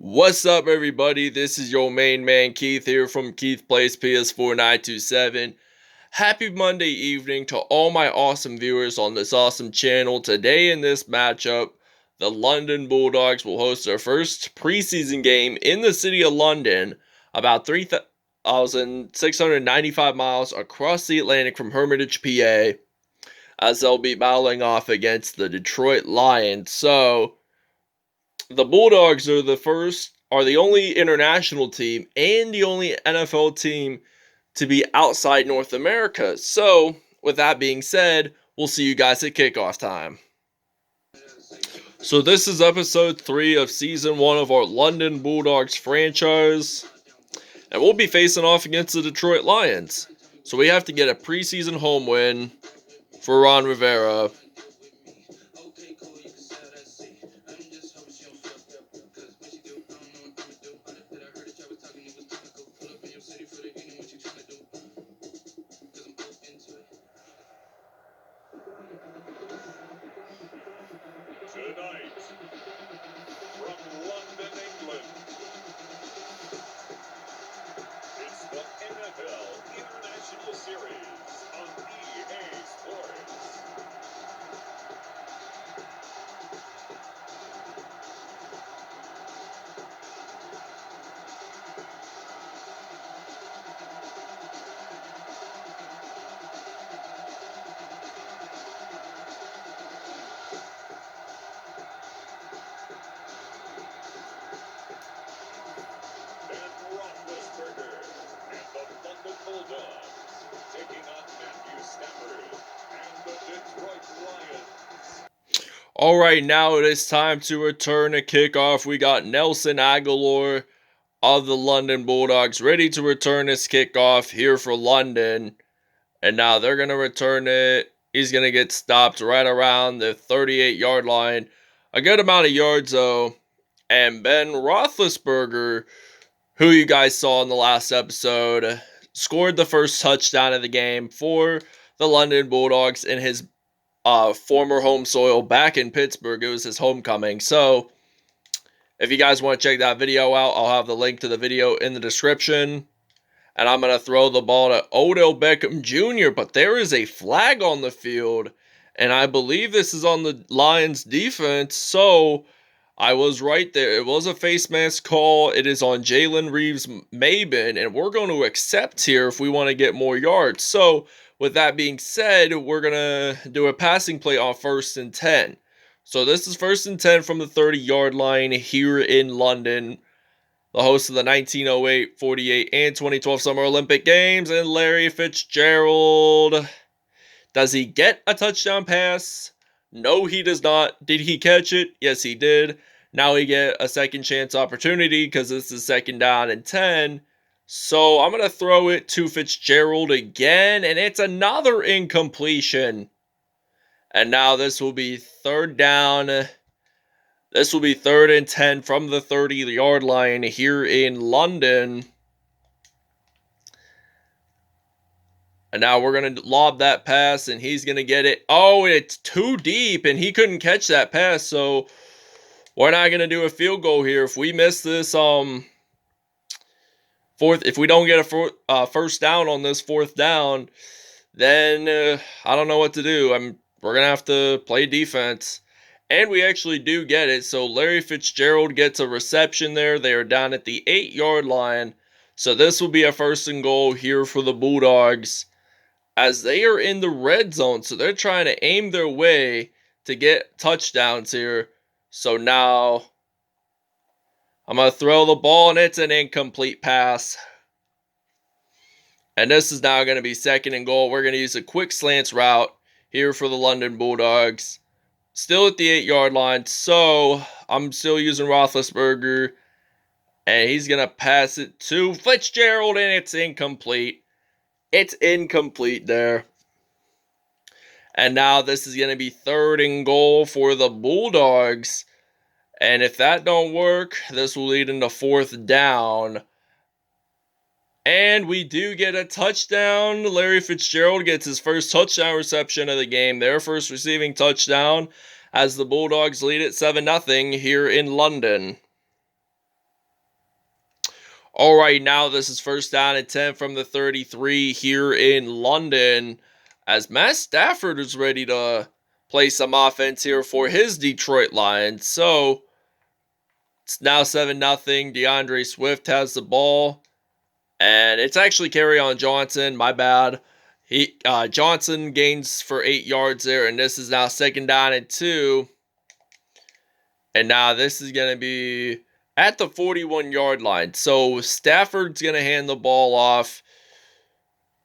What's up, everybody? This is your main man Keith here from Keith Plays PS4 927. Happy Monday evening to all my awesome viewers on this awesome channel. Today in this matchup, the London Bulldogs will host their first preseason game in the city of London, about 3,695 miles across the Atlantic from Hermitage, PA, as they'll be battling off against the Detroit Lions. So the Bulldogs are the only international team and the only NFL team to be outside North America. So, with that being said, we'll see you guys at kickoff time. So this is episode 3 of season 1 of our London Bulldogs franchise, and we'll be facing off against the Detroit Lions. So we have to get a preseason home win for Ron Rivera. Tonight, from London, England, it's the NFL International Series on EA Sports. Roethlisberger and the London Bulldogs taking on Matthew Stafford and the Detroit Lions. Alright, now it is time to return to kickoff. We got Nelson Aguilar of the London Bulldogs ready to return his kickoff here for London. And now they're going to return it. He's going to get stopped right around the 38-yard line. A good amount of yards, though. And Ben Roethlisberger, who you guys saw in the last episode, scored the first touchdown of the game for the London Bulldogs in his former home soil back in Pittsburgh. It was his homecoming. So, if you guys want to check that video out, I'll have the link to the video in the description. And I'm going to throw the ball to Odell Beckham Jr., but there is a flag on the field, and I believe this is on the Lions defense, so I was right there. It was a face mask call. It is on Jalen Reeves-Maybin, and we're going to accept here if we want to get more yards. So, with that being said, we're going to do a passing play on 1st and 10. So, this is 1st and 10 from the 30-yard line here in London, the host of the 1908, 48, and 2012 Summer Olympic Games, and Larry Fitzgerald. Does he get a touchdown pass? No, he does not. Did he catch it? Yes, he did. Now he get a second chance opportunity because this is 2nd down and 10. So I'm going to throw it to Fitzgerald again, and it's another incompletion. And now this will be 3rd down. This will be 3rd and 10 from the 30-yard line here in London. And now we're going to lob that pass, and he's going to get it. Oh, it's too deep, and he couldn't catch that pass, so we're not going to do a field goal here. If we miss this if we don't get a first down on this 4th down, then I don't know what to do. We're going to have to play defense. And we actually do get it. So Larry Fitzgerald gets a reception there. They are down at the 8-yard line. So this will be a 1st and goal here for the Bulldogs, as they are in the red zone. So they're trying to aim their way to get touchdowns here. So now I'm going to throw the ball, and it's an incomplete pass. And this is now going to be 2nd and goal. We're going to use a quick slants route here for the London Bulldogs. Still at the 8-yard line, so I'm still using Roethlisberger, and he's going to pass it to Fitzgerald, and it's incomplete. It's incomplete there. And now this is going to be 3rd and goal for the Bulldogs, and if that don't work, this will lead into 4th down. And we do get a touchdown. Larry Fitzgerald gets his first touchdown reception of the game. Their first receiving touchdown as the Bulldogs lead it 7-0 here in London. All right, now this is first down and 10 from the 33 here in London, as Matt Stafford is ready to play some offense here for his Detroit Lions. So it's now 7-0. DeAndre Swift has the ball, and it's actually Kerryon Johnson. My bad. Johnson gains for 8 yards there, and this is now second down and 2. And now this is going to be at the 41-yard line. So Stafford's going to hand the ball off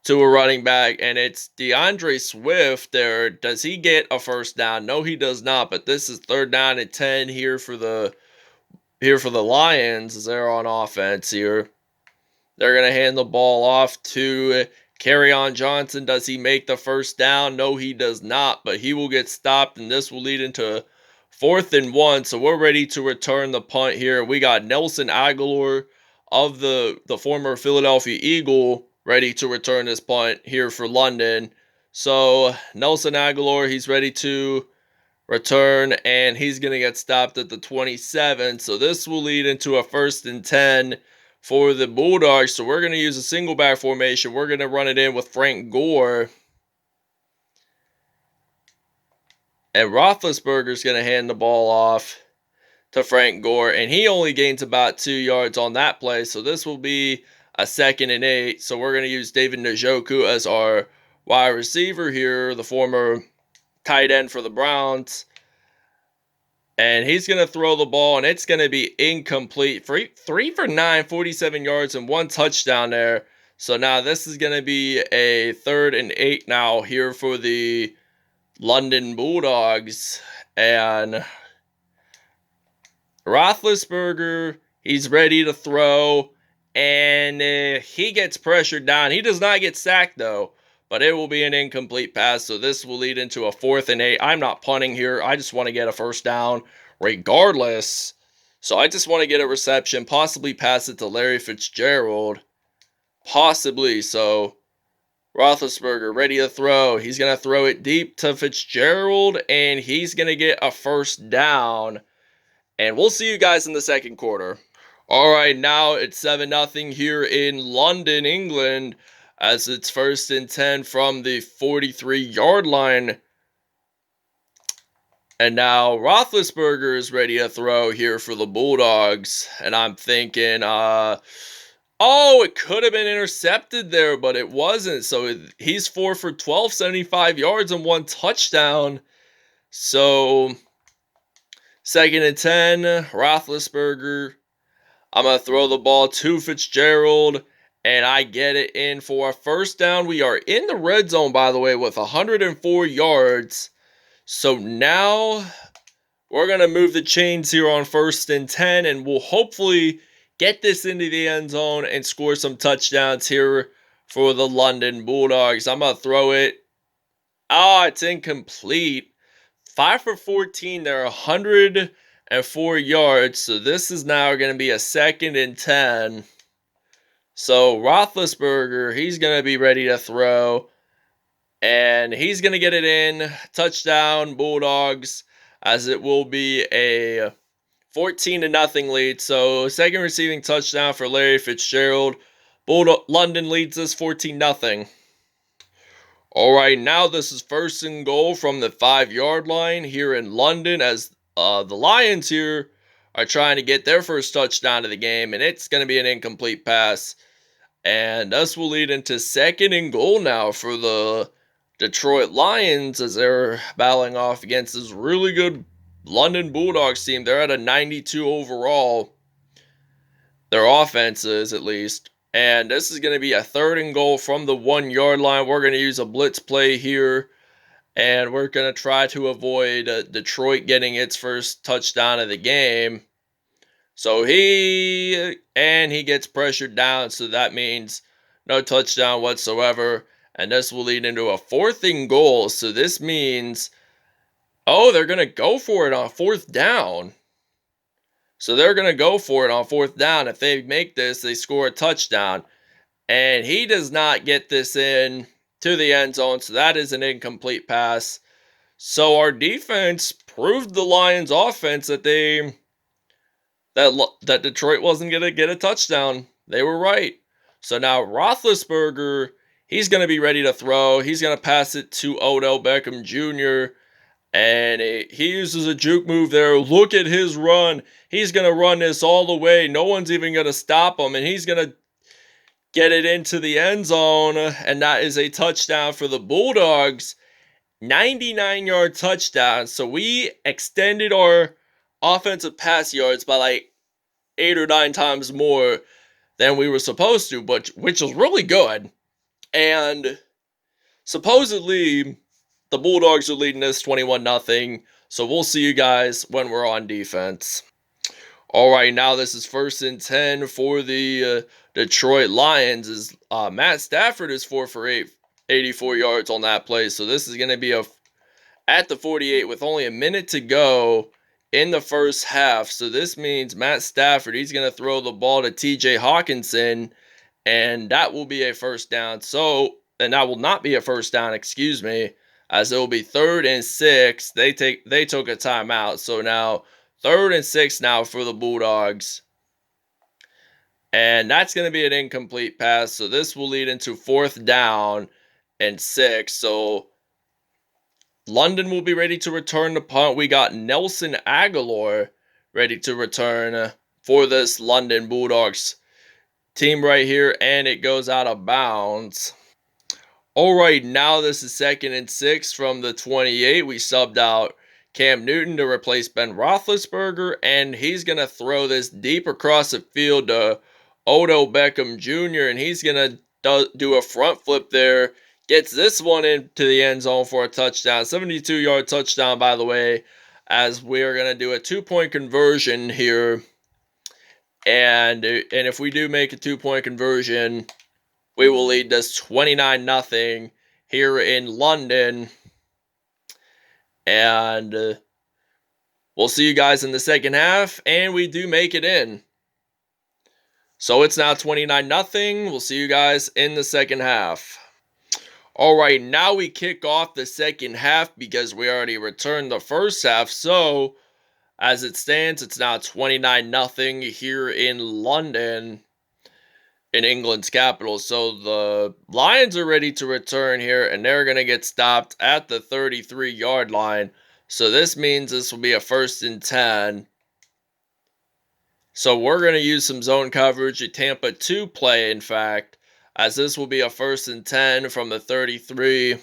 to a running back, and it's DeAndre Swift there. Does he get a first down? No, he does not. But this is third down and 10 here for the Lions as they're on offense here. They're going to hand the ball off to Kerryon Johnson. Does he make the first down? No, he does not, but he will get stopped, and this will lead into 4th and 1. So we're ready to return the punt here. We got Nelson Agholor of the former Philadelphia Eagle ready to return this punt here for London. So Nelson Agholor, he's ready to return, and he's going to get stopped at the 27. So this will lead into a 1st and 10 for the Bulldogs. So we're going to use a single back formation. We're going to run it in with Frank Gore. And Roethlisberger is going to hand the ball off to Frank Gore, and he only gains about 2 yards on that play. So this will be a 2nd and 8. So we're going to use David Njoku as our wide receiver here, the former tight end for the Browns. And he's going to throw the ball, and it's going to be incomplete. 3 for 9, 47 yards, and 1 touchdown there. So now this is going to be a 3rd and 8 now here for the London Bulldogs. And Roethlisberger, he's ready to throw, and he gets pressured down. He does not get sacked, though, but it will be an incomplete pass, so this will lead into a 4th and 8. I'm not punting here. I just want to get a first down regardless. So I just want to get a reception, possibly pass it to Larry Fitzgerald. Possibly. So Roethlisberger ready to throw. He's going to throw it deep to Fitzgerald, and he's going to get a first down. And we'll see you guys in the second quarter. All right, now it's 7-0 here in London, England, as it's 1st and 10 from the 43-yard line. And now Roethlisberger is ready to throw here for the Bulldogs. And I'm thinking, it could have been intercepted there, but it wasn't. So he's 4 for 12, 75 yards and 1 touchdown. So 2nd and 10, Roethlisberger. I'm going to throw the ball to Fitzgerald, and I get it in for a first down. We are in the red zone, by the way, with 104 yards. So now we're going to move the chains here on 1st and 10, and we'll hopefully get this into the end zone and score some touchdowns here for the London Bulldogs. I'm going to throw it. It's incomplete. 5 for 14 there, 104 yards. So this is now going to be a 2nd and 10. So Roethlisberger, he's going to be ready to throw. And he's going to get it in. Touchdown, Bulldogs, as it will be a 14-0 lead. So second receiving touchdown for Larry Fitzgerald. London leads us 14-0. All right, now this is 1st and goal from the 5-yard line here in London, as the Lions here are trying to get their first touchdown of the game, and it's going to be an incomplete pass. And this will lead into 2nd and goal now for the Detroit Lions, as they're battling off against this really good London Bulldogs team. They're at a 92 overall. Their offense is, at least. And this is going to be a 3rd and goal from the 1-yard line. We're going to use a blitz play here, and we're going to try to avoid Detroit getting its first touchdown of the game. So he gets pressured down, so that means no touchdown whatsoever. And this will lead into a 4th and goal. So this means, they're going to go for it on 4th down. So they're going to go for it on 4th down. If they make this, they score a touchdown. And he does not get this in to the end zone. So that is an incomplete pass. So our defense proved the Lions' offense that Detroit wasn't going to get a touchdown. They were right. So now Roethlisberger, he's going to be ready to throw. He's going to pass it to Odell Beckham Jr. And he uses a juke move there. Look at his run. He's going to run this all the way. No one's even going to stop him. And he's going to get it into the end zone. And that is a touchdown for the Bulldogs. 99-yard touchdown. So we extended our offensive pass yards by like 8 or 9 times more than we were supposed to, but which is really good. And supposedly the Bulldogs are leading this 21-0. So we'll see you guys when we're on defense. All right, now this is 1st and 10 for the Detroit Lions. As Matt Stafford is 4 for 8, 84 yards on that play. So this is going to be at the 48 with only a minute to go in the first half. So this means Matt Stafford, he's going to throw the ball to TJ Hawkinson, and that will be a first down. And that will not be a first down, excuse me, as it will be 3rd and 6. They took a timeout. So now 3rd and 6 now for the Bulldogs. And that's going to be an incomplete pass. So this will lead into 4th down and 6. So London will be ready to return the punt. We got Nelson Agholor ready to return for this London Bulldogs team right here, and it goes out of bounds. All right, now this is 2nd and 6 from the 28. We subbed out Cam Newton to replace Ben Roethlisberger, and he's going to throw this deep across the field to Odell Beckham Jr., and he's going to do a front flip there. Gets this one into the end zone for a touchdown. 72-yard touchdown, by the way, as we are going to do a 2-point conversion here. And if we do make a 2-point conversion, we will lead this 29-0 here in London. And we'll see you guys in the second half, and we do make it in. So it's now 29-0. We'll see you guys in the second half. All right, now we kick off the second half because we already returned the first half. So as it stands, it's now 29-0 here in London, in England's capital. So the Lions are ready to return here, and they're going to get stopped at the 33-yard line. So this means this will be a 1st and 10. So we're going to use some zone coverage, a Tampa 2 play, in fact, as this will be a 1st and 10 from the 33. And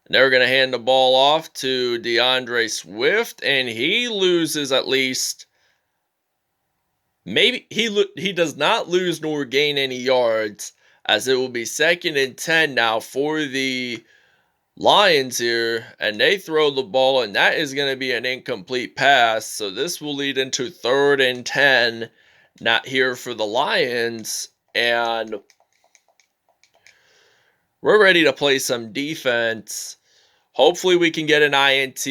they're going to hand the ball off to DeAndre Swift, and he loses at least, maybe he does not lose nor gain any yards, as it will be 2nd and 10 now for the Lions here, and they throw the ball, and that is going to be an incomplete pass. So this will lead into 3rd and 10, not here for the Lions, and we're ready to play some defense. Hopefully we can get an INT.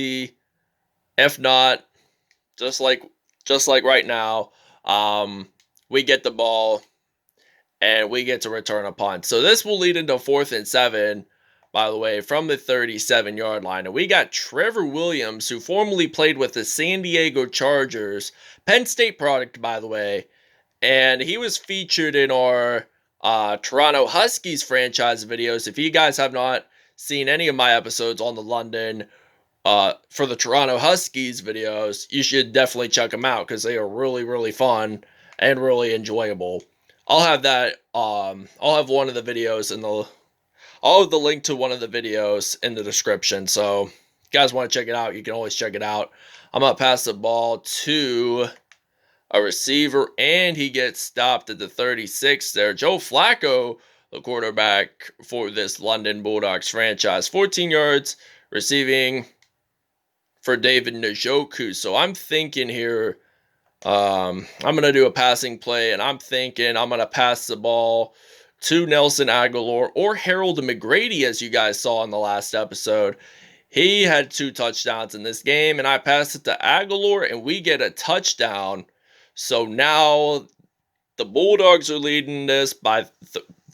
If not, just like right now, we get the ball and we get to return a punt. So this will lead into 4th and 7, by the way, from the 37-yard line. And we got Trevor Williams, who formerly played with the San Diego Chargers, Penn State product, by the way. And he was featured in our Toronto Huskies franchise videos. If you guys have not seen any of my episodes on the London for the Toronto Huskies videos, you should definitely check them out because they are really, really fun and really enjoyable. I'll have that. I'll have one of the videos I'll have the link to one of the videos in the description. So if you guys want to check it out, you can always check it out. I'm gonna pass the ball to a receiver, and he gets stopped at the 36 there. Joe Flacco, the quarterback for this London Bulldogs franchise, 14 yards receiving for David Njoku. So I'm thinking here, I'm going to do a passing play, and I'm thinking I'm going to pass the ball to Nelson Agholor or Harold McGrady, as you guys saw in the last episode. He had 2 touchdowns in this game, and I passed it to Agholor, and we get a touchdown. So now the Bulldogs are leading this by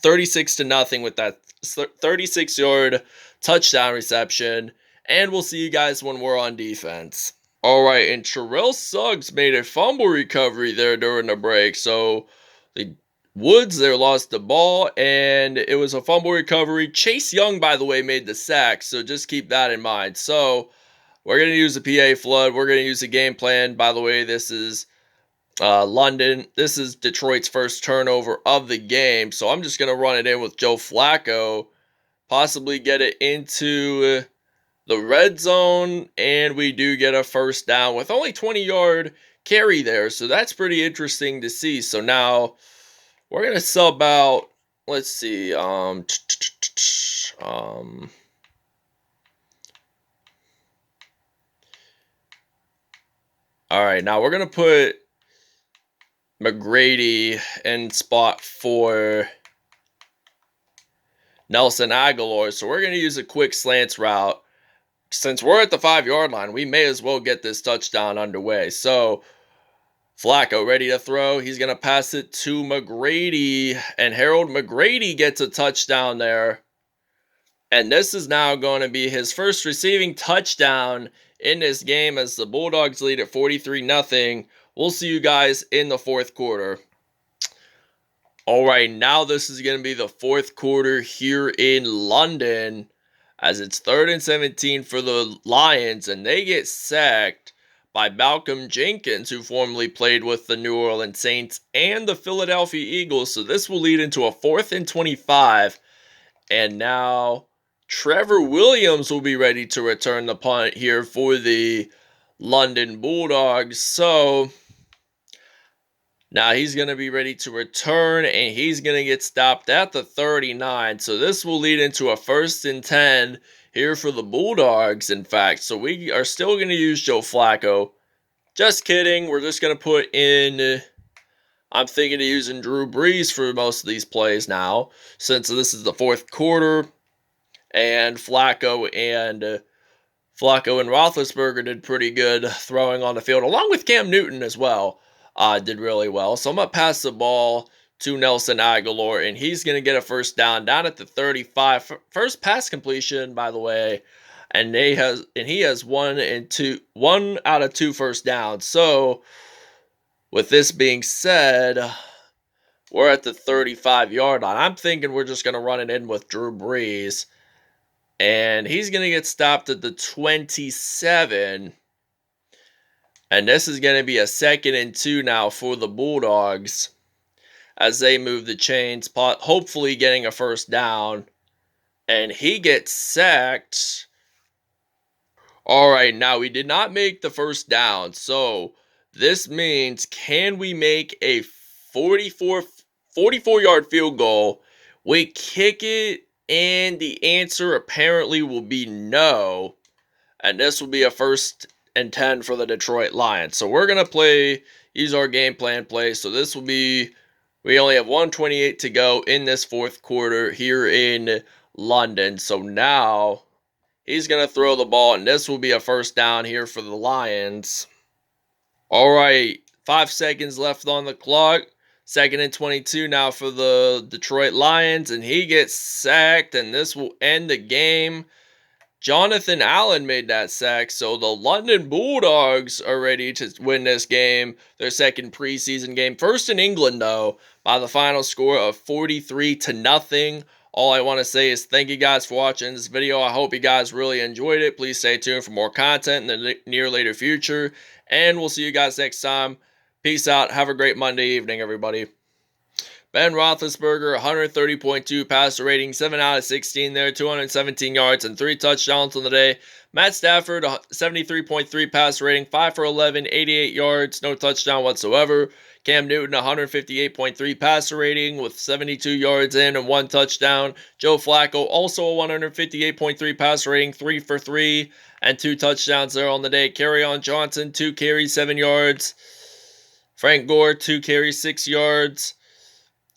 36-0 with that 36-yard touchdown reception. And we'll see you guys when we're on defense. All right, and Terrell Suggs made a fumble recovery there during the break. So The Woods there lost the ball, and it was a fumble recovery. Chase Young, by the way, made the sack, so just keep that in mind. So we're going to use a PA flood. We're going to use a game plan. By the way, this is London. This is Detroit's first turnover of the game, so I'm just going to run it in with Joe Flacco, possibly get it into the red zone, and we do get a first down with only 20-yard carry there, so that's pretty interesting to see. So now we're going to sub out, let's see, all right, now we're going to put McGrady in spot for Nelson Agholor. So we're going to use a quick slants route. Since we're at the 5-yard line, we may as well get this touchdown underway. So Flacco ready to throw. He's going to pass it to McGrady, and Harold McGrady gets a touchdown there. And this is now going to be his first receiving touchdown in this game as the Bulldogs lead at 43-0. We'll see you guys in the fourth quarter. All right, now this is going to be the fourth quarter here in London as it's 3rd and 17 for the Lions, and they get sacked by Beckham Jenkins, who formerly played with the New Orleans Saints and the Philadelphia Eagles. So this will lead into a 4th and 25, and now Trevor Williams will be ready to return the punt here for the London Bulldogs. So now he's going to be ready to return, and he's going to get stopped at the 39. So this will lead into a 1st and 10 here for the Bulldogs, in fact. So we are still going to use Joe Flacco. Just kidding. We're just going to put in, I'm thinking of using Drew Brees for most of these plays now, since this is the fourth quarter, and Flacco and Roethlisberger did pretty good throwing on the field, along with Cam Newton as well. Did really well. So I'm going to pass the ball to Nelson Agholor, and he's going to get a first down at the 35. First pass completion, by the way, and he has one out of 2 first downs. So with this being said, we're at the 35-yard line. I'm thinking we're just going to run it in with Drew Brees, and he's going to get stopped at the 27. And this is going to be a 2nd and 2 now for the Bulldogs as they move the chains, hopefully getting a first down. And he gets sacked. All right, now we did not make the first down. So this means, can we make a 44-yard field goal? We kick it, and the answer apparently will be no. And this will be a 1st and 10 for the Detroit Lions. So we're going to use our game plan play. So this will be, we only have 1:28 to go in this fourth quarter here in London. So now he's going to throw the ball, and this will be a first down here for the Lions. All right, 5 seconds left on the clock. 2nd and 22 now for the Detroit Lions, and he gets sacked, and this will end the game. Jonathan Allen made that sack, so the London Bulldogs are ready to win this game, their 2nd preseason game. First in England, though, by the final score of 43-0. All I want to say is thank you guys for watching this video. I hope you guys really enjoyed it. Please stay tuned for more content in the near later future, and we'll see you guys next time. Peace out. Have a great Monday evening, everybody. Ben Roethlisberger, 130.2 passer rating, 7 out of 16 there, 217 yards and 3 touchdowns on the day. Matt Stafford, 73.3 passer rating, 5 for 11, 88 yards, no touchdown whatsoever. Cam Newton, 158.3 passer rating with 72 yards in and 1 touchdown. Joe Flacco, also a 158.3 passer rating, 3 for 3 and 2 touchdowns there on the day. Kerryon Johnson, 2 carries, 7 yards. Frank Gore, 2 carries, 6 yards.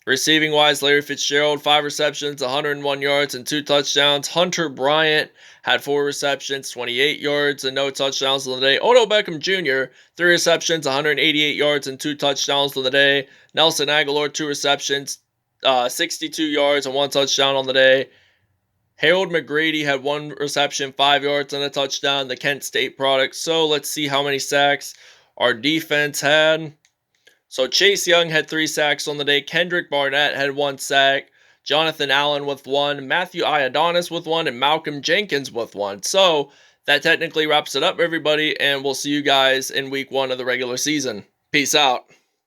Receiving wise, Larry Fitzgerald, 5 receptions, 101 yards, and 2 touchdowns. Hunter Bryant had 4 receptions, 28 yards, and no touchdowns on the day. Odell Beckham Jr., 3 receptions, 188 yards, and 2 touchdowns on the day. Nelson Agholor, 2 receptions, 62 yards, and 1 touchdown on the day. Harold McGrady had 1 reception, 5 yards, and a touchdown, the Kent State product. So let's see how many sacks our defense had. So Chase Young had 3 sacks on the day, Kendrick Barnett had 1 sack, Jonathan Allen with 1, Matthew Iodonis with 1, and Malcolm Jenkins with 1. So that technically wraps it up, everybody, and we'll see you guys in week 1 of the regular season. Peace out.